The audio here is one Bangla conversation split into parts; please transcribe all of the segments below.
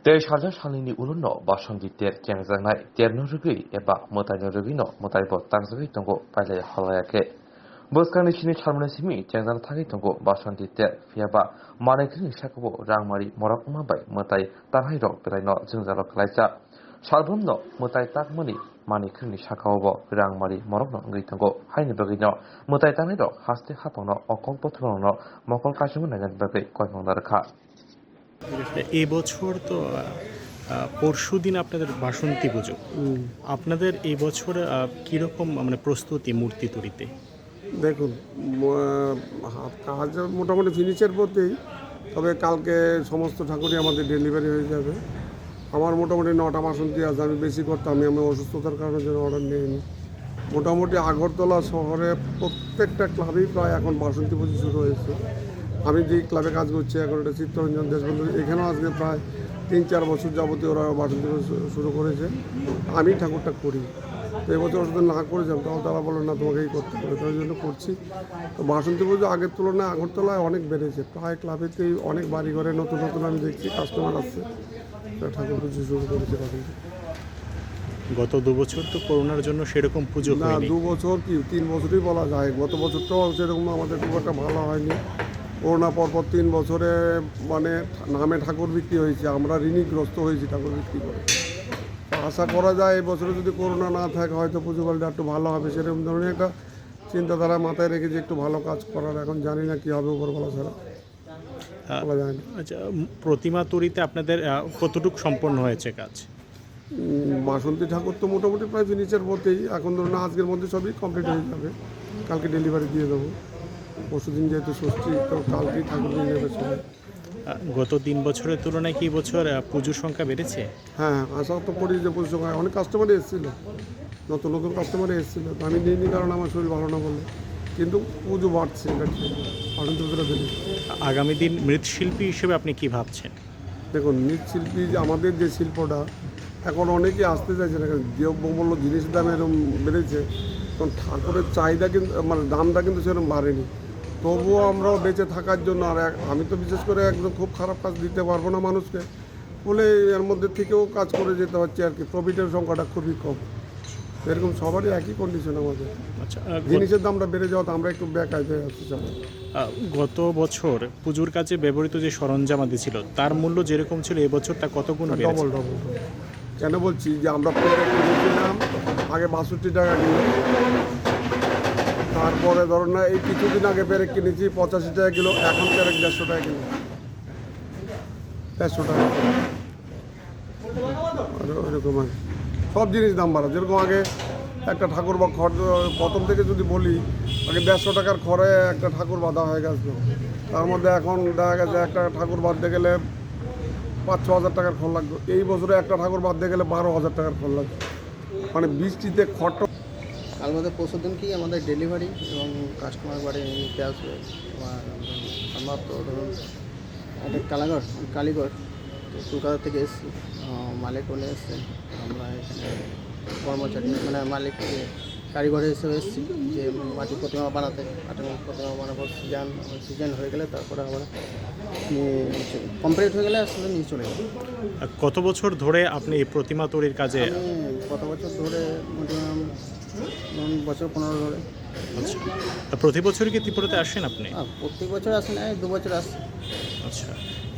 대사자 살리니 우르노 바선디테 쟁장나이 제르노르기 에바 모타노르기노 모타이보 땅속에 있던 거 빨리 할라야게 বসকানি সিনি ছারমনে সিমি চেংজান থাকি তঙ্গো বাসন্তিতে ফিয়াবা মানেখিনি সাকবো রাংমারি মরক মাবাই মতাই তারহাই রক বেলাইন जोंजालक लाइसा सारबुमन मताय ताकमनि मानिखनि साखावबो रांमारि मरकन गैतंगो हाइनि बगैन मताय तानाय रक हास्ते हापन अकल पथरन मकल कासिमु नागन बगै कयमंदारखा এই বছর তো পরশুদিন আপনাদের বাসন্তী পুজো আপনাদের এই বছর কিরকম মানে প্রস্তুতি মূর্তি তৈরিতে দেখুন কাজ মোটামুটি ফিনিশের পথেই তবে কালকে সমস্ত ঠাকুরই আমাদের ডেলিভারি হয়ে যাবে আমার মোটামুটি 9টা বাসন্তী আছে আমি বেশি করতাম আমি অসুস্থতার কারণে জন্য অর্ডার নিইনি মোটামুটি আগরতলা শহরে প্রত্যেকটা ক্লাবেই প্রায় এখন বাসন্তী পুজো শুরু হয়েছে আমি যে ক্লাবে কাজ করছি এখন এটা চিত্তরঞ্জন দেশবন্ধু এখানেও আজকে প্রায় 3-4 বছর যাবতীয় ওরা বাসন্তী পুজো শুরু করেছে আমি ঠাকুরটা করি তো এবছর ওর সাথে না করেছিলাম তখন তারা বললো না তোমাকেই করতে হবে তার জন্য করছি তো বাসন্তী পুজো আগের তুলনায় আগরতলায় অনেক বেড়েছে প্রায় ক্লাবেতেই অনেক বাড়ি ঘরে নতুন নতুন আমি দেখছি কাস্টমার আসছে ঠাকুর পুজো শুরু করেছে বাসন্তী গত 2 বছর তো করোনার জন্য সেরকম পুজো না হয়নি 2 বছর কি 3 বছরই বলা যায় গত বছরটাও সেরকম আমাদের খুব একটা ভালো হয়নি করোনা পরপর 3 বছরে মানে নামে ঠাকুর বিক্রি হয়েছে আমরা ঋণীগ্রস্ত হয়েছি ঠাকুর বিক্রি করে আশা করা যায় এই বছরে যদি করোনা না থাকে হয়তো পুজো পালটা একটু ভালো হবে সেরকম ধরনের একটা চিন্তাধারা মাথায় রেখে যে একটু ভালো কাজ করার এখন জানি না কী হবে উপরবেলা ছাড়া বলা যায় না। আচ্ছা প্রতিমা তৈরিতে আপনাদের কতটুকু সম্পন্ন হয়েছে কাজ বাসন্তী ঠাকুর তো মোটামুটি প্রায় ফিনিশের মধ্যেই এখন ধরুন আজকের মধ্যে সবই কমপ্লিট হয়ে যাবে কালকে ডেলিভারি দিয়ে দেবো পরশুদিন যেহেতু ষষ্ঠী তো কালকেই ঠাকুর নিয়ে যাবে সবাই গত 3 বছরের তুলনায় কি বছর পুজোর সংখ্যা বেড়েছে হ্যাঁ আশা তো করি যে পুজোর সময় অনেক কাস্টমারই এসেছিলো নতুন নতুন কাস্টমারই এসেছিলো তো আমি নিইনি কারণ আমার শরীর ভালো না বলে কিন্তু পুজো বাড়ছে এটা ঠিক আনন্দ করে ফেলি আগামী দিন মৃৎশিল্পী হিসেবে আপনি কি ভাবছেন দেখুন মৃৎশিল্পী আমাদের যে শিল্পটা এখন অনেকেই আসতে চাইছে না কারণ দ্রব্যমূল্য জিনিসের দাম এরকম বেড়েছে তখন ঠাকুরের চাহিদা কিন্তু মানে দামটা কিন্তু সেরকম বাড়েনি তবুও আমরাও বেঁচে থাকার জন্য আর আমি তো বিশেষ করে একদম খুব খারাপ কাজ দিতে পারবো না মানুষকে বলে এর মধ্যে থেকেও কাজ করে যেতে হচ্ছে আর কি প্রফিটের সংখ্যাটা খুবই কম এরকম সবারই একই কন্ডিশন আমাদের আচ্ছা জিনিসের দামটা বেড়ে যাওয়াতে আমরা একটু বেকায় হয়ে আসছি সবাই গত বছর পুজোর কাজে ব্যবহৃত যে সরঞ্জামাদি ছিল তার মূল্য যেরকম ছিল এবছর তা কত গুণ বেড়েছে ডবল কেন বলছি যে আমরা পেরে কিনেছিলাম আগে 62 টাকা কিলো তারপরে ধরুন না এই কিছুদিন আগে পেরেক কিনেছি 85 টাকা কিলো এখন পেরেক 150 টাকা কিলো 150 টাকা ওইরকম আর সব জিনিস দাম বাড়া যেরকম আগে একটা ঠাকুর বা খড় প্রথম থেকে যদি বলি আগে 150 টাকার খড়ে একটা ঠাকুর বাঁধা হয়ে গেছিলো তার মধ্যে এখন দেখা গেছে একটা ঠাকুর বাঁধতে গেলে 5-6 হাজার টাকার খড় লাগতো এই বছরে একটা ঠাকুর বাঁধতে গেলে 12,000 টাকার খড় লাগতো মানে বৃষ্টিতে খড়টা কাল মধ্যে পরশুদিন কি আমাদের ডেলিভারি এবং কাস্টমার বাড়ি নিতে আসবে আমরা তো ধরুন একটা কালীগড় কলকাতা থেকে এসেছি মালিক বলে এসছেন আমরা এখানে কর্মচারী মানে মালিক কারিগরে হিসেবে এসেছি যে মাটির প্রতিমা বানাতে মাটির প্রতিমা বানাবার সিজন হয়ে গেলে তারপরে আমরা কমপ্লিট হয়ে গেলে আসলে নিয়ে চলে যাবো কত বছর ধরে আপনি এই প্রতিমা তৈরির কাজে কত বছর ধরে মিনিমাম বছর 15 ধরে আচ্ছা প্রতি বছরই কি ত্রিপুরাতে আসেন আপনি প্রত্যেক বছর আসেন 2 বছর আসেন আচ্ছা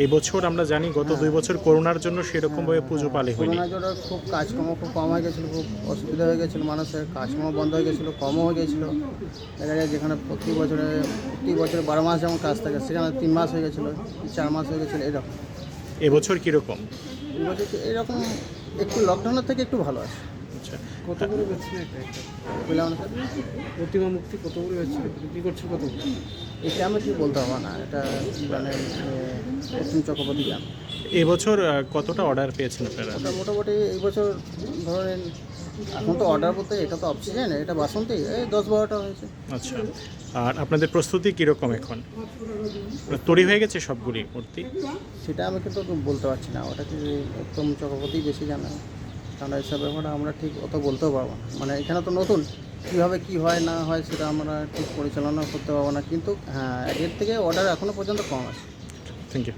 এই বছর আমরা জানি গত 2 বছর করোনার জন্য সেরকমভাবে পুজো পালে হয়নি করোনার জন্য খুব কাজকর্ম খুব কম হয়ে গেছিলো খুব অসুবিধা হয়ে গেছিলো মানুষের কাজকর্ম বন্ধ হয়ে গেছিলো কমও হয়ে গেছিলো দেখা যায় যেখানে প্রতি বছরে 12 মাস যেমন কাজ থাকে সেখানে 3 মাস হয়ে গেছিলো 4 মাস হয়ে গেছিলো এরকম এবছর কীরকম এবছর এরকম একটু লকডাউনের থেকে একটু ভালো আছে আচ্ছা কত করে বেচছেন প্রতিমা মুক্তি কত করে বেচছেন বিক্রি করছেন কত এটা আমি ঠিক বলতে পারবো না এটা মানে প্রথম চক্রবর্তী জান এবছর কতটা অর্ডার পেয়েছেন আপনারা ওটা মোটামুটি এই বছর ধরেন এখন তো অর্ডার বলতে এটা তো অক্সিজেন এটা বাসন্তী এই 10-12টা হয়েছে আচ্ছা আর আপনাদের প্রস্তুতি কীরকম এখন তৈরি হয়ে গেছে সবগুলি মূর্তি সেটা আমি কিন্তু বলতে পারছি না ওটা কি একদম চক্রবর্তী বেশি জানা কারণ এইসব ব্যাপারটা আমরা ঠিক অত বলতেও পারবো না মানে এখানে তো নতুন কীভাবে কী হয় না হয় সেটা আমরা ঠিক পরিচালনা করতে পারবো না কিন্তু হ্যাঁ আগের থেকে অর্ডার এখনও পর্যন্ত কম আছে থ্যাংক ইউ